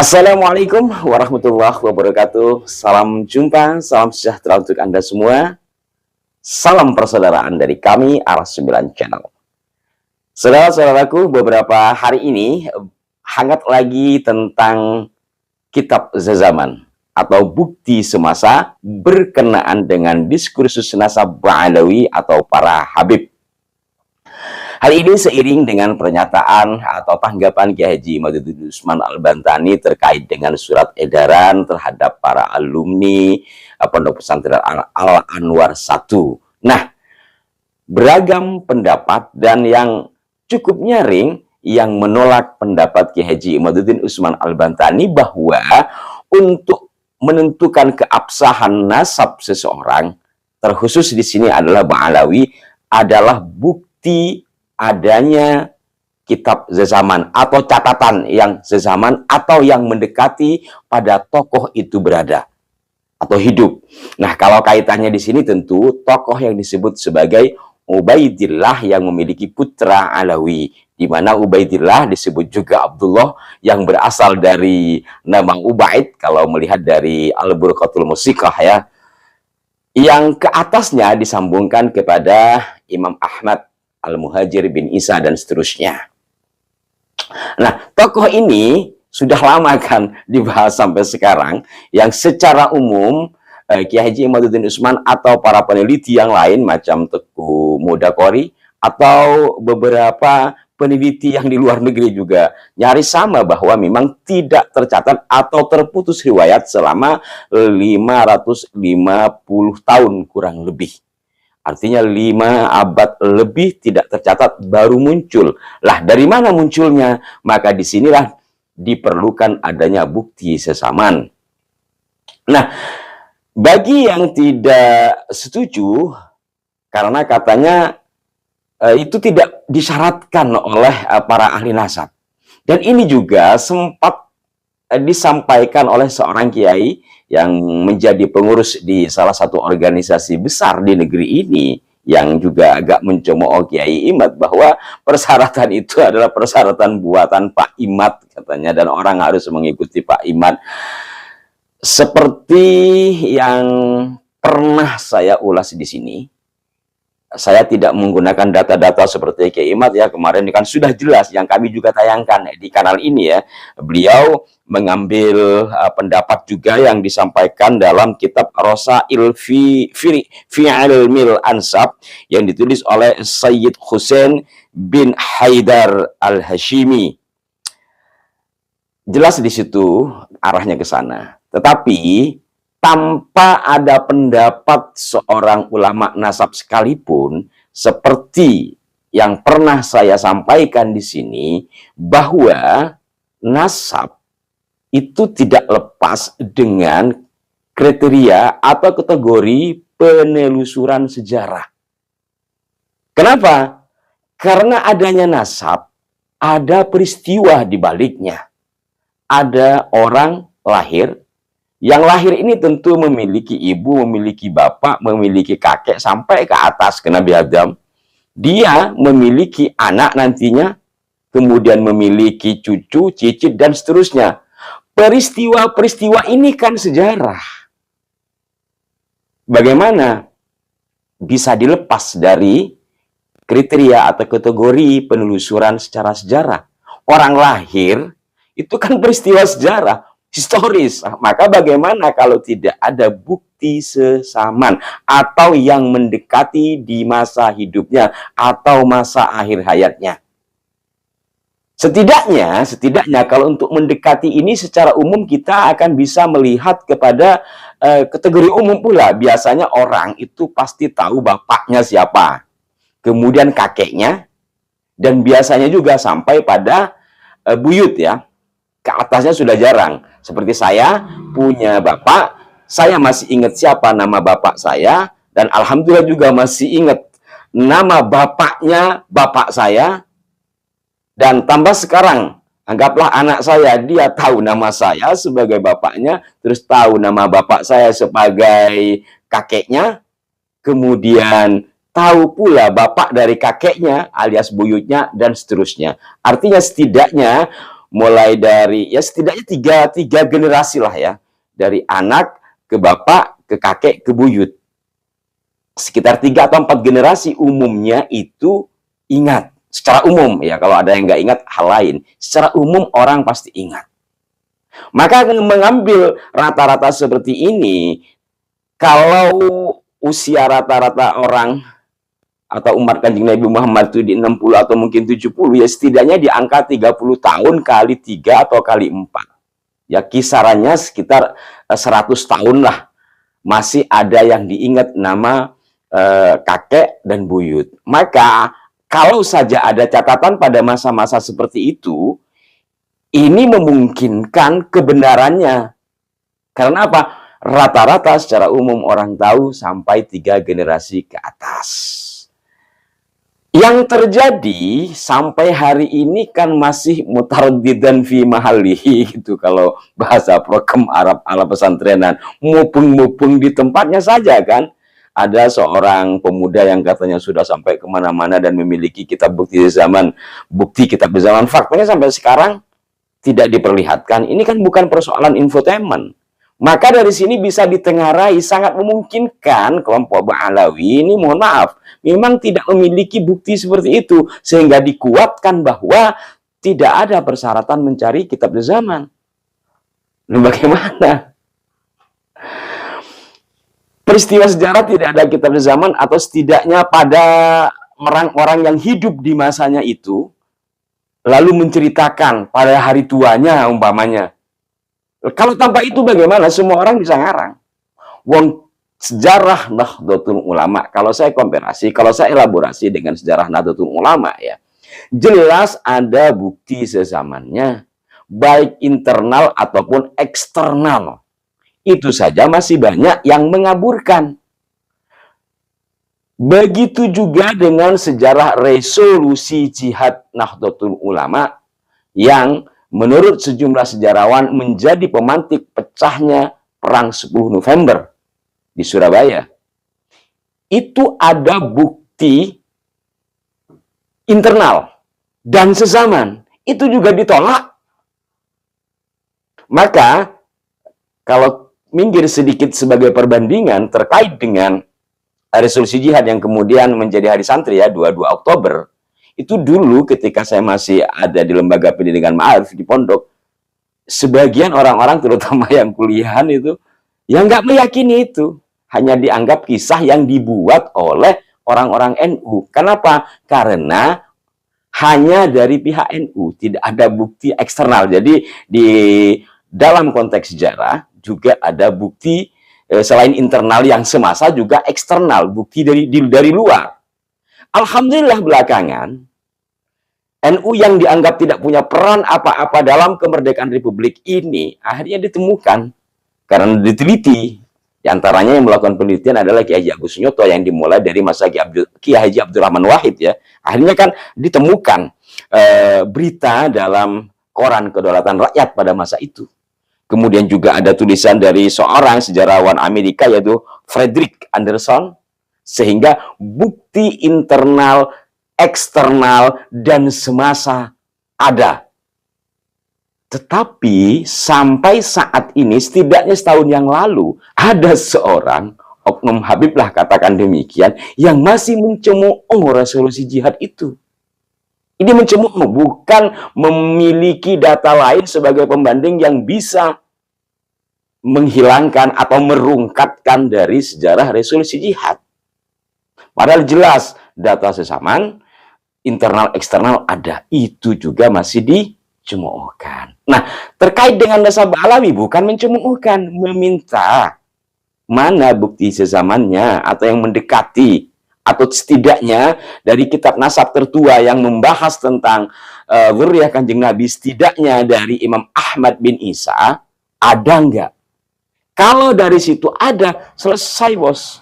Assalamualaikum warahmatullahi wabarakatuh. Salam jumpa, salam sejahtera untuk Anda semua. Salam persaudaraan dari kami, Aras 9 Channel. Saudara-saudaraku, beberapa hari ini hangat lagi tentang kitab Zazaman atau bukti semasa berkenaan dengan diskursus nasab Ba'alawi atau para Habib. Hal ini seiring dengan pernyataan atau tanggapan Kiai Haji Imaduddin Usman Al-Bantani terkait dengan surat edaran terhadap para alumni Pondok Pesantren Al-Anwar 1. Nah, beragam pendapat dan yang cukup nyaring yang menolak pendapat Kiai Haji Imaduddin Usman Al-Bantani bahwa untuk menentukan keabsahan nasab seseorang, terkhusus di sini adalah Ba'alawi, adalah bukti adanya kitab Zazaman atau catatan yang Zazaman atau yang mendekati pada tokoh itu berada atau hidup. Nah, kalau kaitannya di sini tentu tokoh yang disebut sebagai Ubaidillah yang memiliki putra Alawi, di mana Ubaidillah disebut juga Abdullah yang berasal dari nama Ubaid kalau melihat dari Al-Burqatul Musiqah ya. Yang ke atasnya disambungkan kepada Imam Ahmad Al-Muhajir bin Isa dan seterusnya. Nah, tokoh ini sudah lama kan dibahas sampai sekarang, yang secara umum Kiai Haji Imaduddin Usman atau para peneliti yang lain macam Teguh Mudakori atau beberapa peneliti yang di luar negeri juga nyaris sama bahwa memang tidak tercatat atau terputus riwayat selama 550 tahun kurang lebih. Artinya 5 abad lebih tidak tercatat, baru muncul. Lah, dari mana munculnya? Maka disinilah diperlukan adanya bukti sesaman. Nah, bagi yang tidak setuju, karena katanya itu tidak disyaratkan oleh para ahli nasab. Dan ini juga sempat disampaikan oleh seorang kiai yang menjadi pengurus di salah satu organisasi besar di negeri ini, yang juga agak mencemooh Kiai Imad bahwa persyaratan itu adalah persyaratan buatan Pak Imad katanya, dan orang harus mengikuti Pak Imad. Seperti yang pernah saya ulas di sini, saya tidak menggunakan data-data seperti Kiai Imad ya. Kemarin kan sudah jelas yang kami juga tayangkan di kanal ini ya. Beliau mengambil pendapat juga yang disampaikan dalam kitab Rosail fi Ilmil Ansab yang ditulis oleh Sayyid Hussein bin Haidar Al-Hashimi. Jelas di situ arahnya ke sana. Tetapi tanpa ada pendapat seorang ulama nasab sekalipun, seperti yang pernah saya sampaikan di sini, bahwa nasab itu tidak lepas dengan kriteria atau kategori penelusuran sejarah. Kenapa? Karena adanya nasab, ada peristiwa di baliknya. Ada orang lahir, yang lahir ini tentu memiliki ibu, memiliki bapak, memiliki kakek, sampai ke atas ke Nabi Adam. Dia memiliki anak nantinya, kemudian memiliki cucu, cicit, dan seterusnya. Peristiwa-peristiwa ini kan sejarah. Bagaimana bisa dilepas dari kriteria atau kategori penelusuran secara sejarah? Orang lahir itu kan peristiwa sejarah, historis. Maka bagaimana kalau tidak ada bukti sesaman atau yang mendekati di masa hidupnya atau masa akhir hayatnya? Setidaknya kalau untuk mendekati ini secara umum kita akan bisa melihat kepada kategori umum pula. Biasanya orang itu pasti tahu bapaknya siapa, kemudian kakeknya, dan biasanya juga sampai pada buyut ya. Ke atasnya sudah jarang. Seperti saya punya bapak, saya masih ingat siapa nama bapak saya, dan alhamdulillah juga masih ingat nama bapaknya bapak saya. Dan tambah sekarang, anggaplah anak saya, dia tahu nama saya sebagai bapaknya, terus tahu nama bapak saya sebagai kakeknya, kemudian tahu pula bapak dari kakeknya alias buyutnya, dan seterusnya. Artinya setidaknya mulai dari ya setidaknya tiga generasi lah ya, dari anak ke bapak ke kakek ke buyut, sekitar 3 atau 4 generasi umumnya itu ingat secara umum ya. Kalau ada yang nggak ingat hal lain, secara umum orang pasti ingat. Maka mengambil rata-rata seperti ini, kalau usia rata-rata orang atau umat Kanjeng Nabi Muhammad itu di 60 atau mungkin 70, ya setidaknya di angka 30 tahun kali 3 atau kali 4. Ya kisarannya sekitar 100 tahun lah. Masih ada yang diingat nama kakek dan buyut. Maka kalau saja ada catatan pada masa-masa seperti itu, ini memungkinkan kebenarannya. Karena apa? Rata-rata secara umum orang tahu sampai 3 generasi ke atas. Yang terjadi sampai hari ini kan masih mutaraddidan fi mahalihi gitu, kalau bahasa prokem Arab ala pesantrenan, mupung-mupung di tempatnya saja kan. Ada seorang pemuda yang katanya sudah sampai kemana-mana dan memiliki kitab bukti zaman, bukti kitab zaman, faktanya sampai sekarang tidak diperlihatkan. Ini kan bukan persoalan infotainment. Maka dari sini bisa ditengarai sangat memungkinkan kelompok Ba'alawi ini, mohon maaf, memang tidak memiliki bukti seperti itu, sehingga dikuatkan bahwa tidak ada persyaratan mencari kitab zaman. Lalu bagaimana? Peristiwa sejarah tidak ada kitab zaman, atau setidaknya pada orang-orang yang hidup di masanya itu, lalu menceritakan pada hari tuanya umpamanya. Kalau tanpa itu bagaimana? Semua orang bisa ngarang. Wong sejarah Nahdlatul Ulama, kalau saya komparasi, kalau saya elaborasi dengan sejarah Nahdlatul Ulama ya, jelas ada bukti sezamannya, baik internal ataupun eksternal. Itu saja masih banyak yang mengaburkan. Begitu juga dengan sejarah resolusi jihad Nahdlatul Ulama yang menurut sejumlah sejarawan menjadi pemantik pecahnya Perang 10 November di Surabaya. Itu ada bukti internal dan sezaman. Itu juga ditolak. Maka kalau minggir sedikit sebagai perbandingan terkait dengan resolusi jihad yang kemudian menjadi hari santri ya, 22 Oktober, itu dulu ketika saya masih ada di lembaga pendidikan ma'arif di pondok, sebagian orang-orang terutama yang kuliahan itu yang nggak meyakini itu, hanya dianggap kisah yang dibuat oleh orang-orang NU. Kenapa? Karena hanya dari pihak NU, tidak ada bukti eksternal. Jadi di dalam konteks sejarah juga ada bukti selain internal yang semasa, juga eksternal, bukti dari luar. Alhamdulillah belakangan NU yang dianggap tidak punya peran apa-apa dalam kemerdekaan Republik ini akhirnya ditemukan karena diteliti. Di antaranya yang melakukan penelitian adalah Kiai Haji Agus Nyoto yang dimulai dari masa Kiai Haji Abdurrahman Wahid ya. Akhirnya kan ditemukan berita dalam koran Kedaulatan Rakyat pada masa itu. Kemudian juga ada tulisan dari seorang sejarawan Amerika yaitu Frederick Anderson, sehingga bukti internal, eksternal, dan semasa ada. Tetapi sampai saat ini, setidaknya setahun yang lalu, ada seorang, Oknum Habib lah katakan demikian, yang masih mencemooh resolusi jihad itu. Ini mencemooh, bukan memiliki data lain sebagai pembanding yang bisa menghilangkan atau merungkatkan dari sejarah resolusi jihad. Padahal jelas data sesaman, internal eksternal ada, itu juga masih dicemoohkan. Nah, terkait dengan nasab Alawi bukan mencemoohkan, meminta mana bukti sezamannya atau yang mendekati, atau setidaknya dari kitab nasab tertua yang membahas tentang dzurriyyah Kanjeng Nabi, setidaknya dari Imam Ahmad bin Isa, ada enggak? Kalau dari situ ada, selesai bos.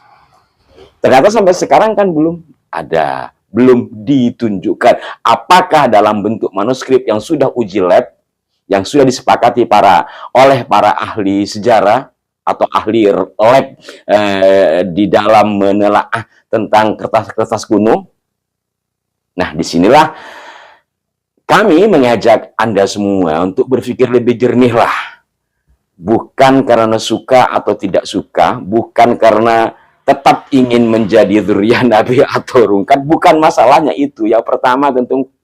Ternyata sampai sekarang kan belum ada, belum ditunjukkan. Apakah dalam bentuk manuskrip yang sudah uji lab, yang sudah disepakati oleh para ahli sejarah atau ahli lab di dalam menelaah tentang kertas-kertas kuno. Nah, disinilah Kami mengajak Anda semua untuk berpikir lebih jernih lah. Bukan karena suka atau tidak suka, bukan karena tetap ingin menjadi dzurriyyah Nabi atau rungkat, bukan masalahnya itu. Yang pertama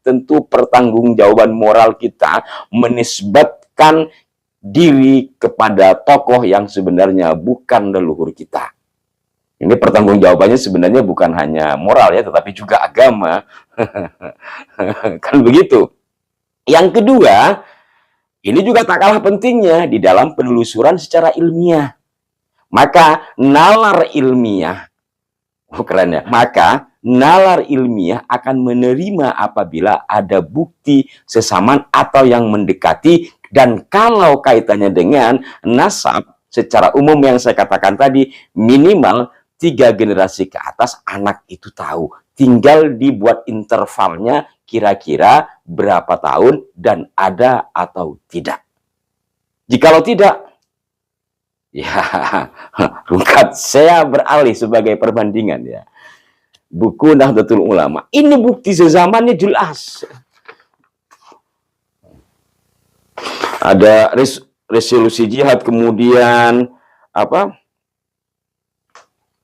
tentu pertanggungjawaban moral kita menisbatkan diri kepada tokoh yang sebenarnya bukan leluhur kita. Ini pertanggungjawabannya sebenarnya bukan hanya moral ya, tetapi juga agama. Kan begitu. Yang kedua, ini juga tak kalah pentingnya di dalam penelusuran secara ilmiah. Maka nalar ilmiah, keren ya, maka nalar ilmiah akan menerima apabila ada bukti sesamaan atau yang mendekati, dan kalau kaitannya dengan nasab, secara umum yang saya katakan tadi, minimal 3 generasi ke atas anak itu tahu. Tinggal dibuat intervalnya kira-kira berapa tahun dan ada atau tidak. Jikalau tidak, ya rungkat, saya beralih sebagai perbandingan ya. Buku Nahdlatul Ulama. Ini bukti sezamannya jelas. Ada resolusi jihad, kemudian apa?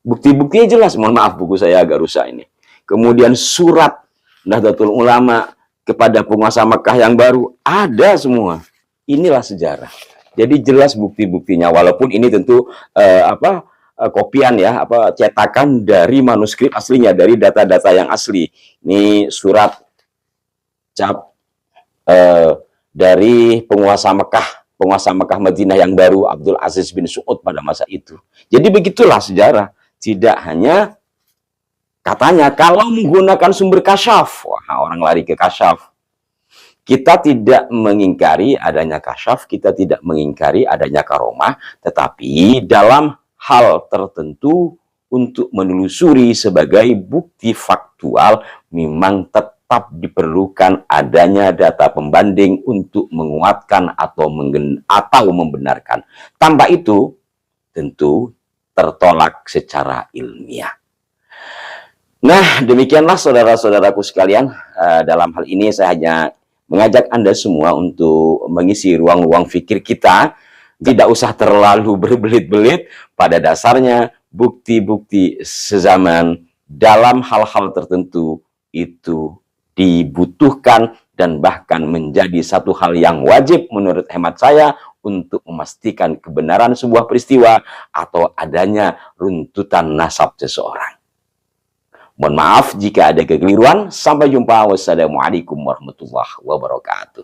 Bukti-buktinya jelas. Mohon maaf, buku saya agak rusak ini. Kemudian surat Nahdlatul Ulama kepada penguasa Mekah yang baru, ada semua. Inilah sejarah. Jadi jelas bukti-buktinya, walaupun ini tentu kopian ya, cetakan dari manuskrip aslinya, dari data-data yang asli. Ini surat cap dari penguasa Mekah Madinah yang baru, Abdul Aziz bin Su'ud pada masa itu. Jadi begitulah sejarah. Tidak hanya katanya kalau menggunakan sumber kasyaf, wah orang lari ke kasyaf. Kita tidak mengingkari adanya kasyaf, kita tidak mengingkari adanya karomah, tetapi dalam hal tertentu untuk menelusuri sebagai bukti faktual memang tetap diperlukan adanya data pembanding untuk menguatkan atau membenarkan. Tanpa itu tentu tertolak secara ilmiah. Nah, demikianlah saudara-saudaraku sekalian. Dalam hal ini saya hanya mengajak Anda semua untuk mengisi ruang-ruang fikir kita. Tidak usah terlalu berbelit-belit. Pada dasarnya, bukti-bukti sezaman dalam hal-hal tertentu itu dibutuhkan dan bahkan menjadi satu hal yang wajib menurut hemat saya untuk memastikan kebenaran sebuah peristiwa atau adanya runtutan nasab seseorang. Mohon maaf jika ada kekeliruan. Sampai jumpa. Wassalamualaikum warahmatullahi wabarakatuh.